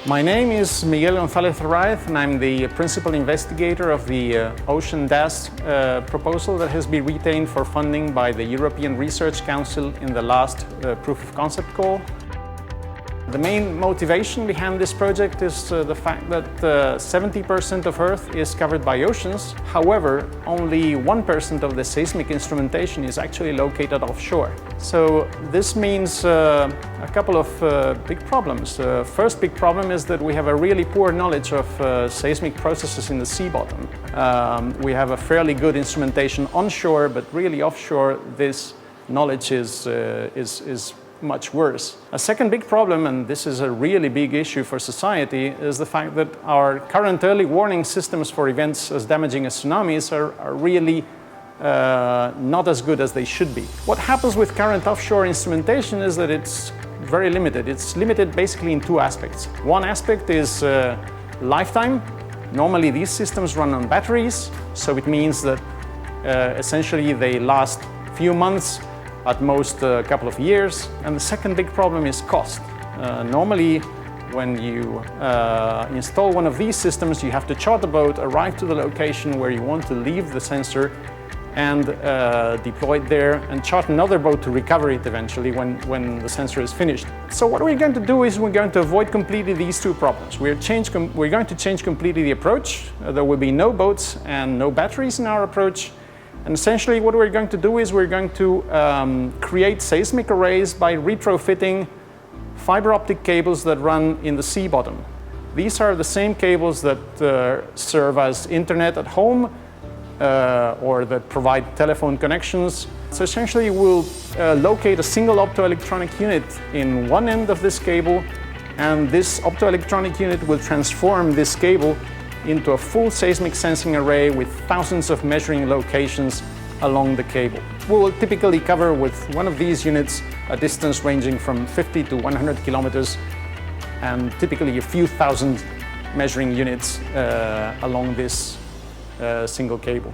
My name is Miguel González Arraez, and I'm the principal investigator of the Ocean DAS proposal that has been retained for funding by the European Research Council in the last proof of concept call. The main motivation behind this project is the fact that 70% of Earth is covered by oceans. However, only 1% of the seismic instrumentation is actually located offshore. So this means a couple of big problems. First big problem is that we have a really poor knowledge of seismic processes in the sea bottom. We have a fairly good instrumentation onshore, but really offshore this knowledge is much worse. A second big problem, and this is a really big issue for society, is the fact that our current early warning systems for events as damaging as tsunamis are really not as good as they should be. What happens with current offshore instrumentation is that it's very limited. It's limited basically in two aspects. One aspect is lifetime. Normally these systems run on batteries, so it means that essentially they last a few months, at most a couple of years. And the second big problem is cost. Normally, when you install one of these systems, you have to charter a boat, arrive to the location where you want to leave the sensor, and deploy it there, and chart another boat to recover it eventually when the sensor is finished. So what we're going to do is we're going to avoid completely these two problems. We're going to change completely the approach. There will be no boats and no batteries in our approach. And essentially what we're going to do is we're going to create seismic arrays by retrofitting fiber optic cables that run in the sea bottom. These are the same cables that serve as internet at home or that provide telephone connections. So essentially we'll locate a single optoelectronic unit in one end of this cable, and this optoelectronic unit will transform this cable into a full seismic sensing array with thousands of measuring locations along the cable. We will typically cover with one of these units a distance ranging from 50 to 100 kilometers, and typically a few thousand measuring units along this single cable.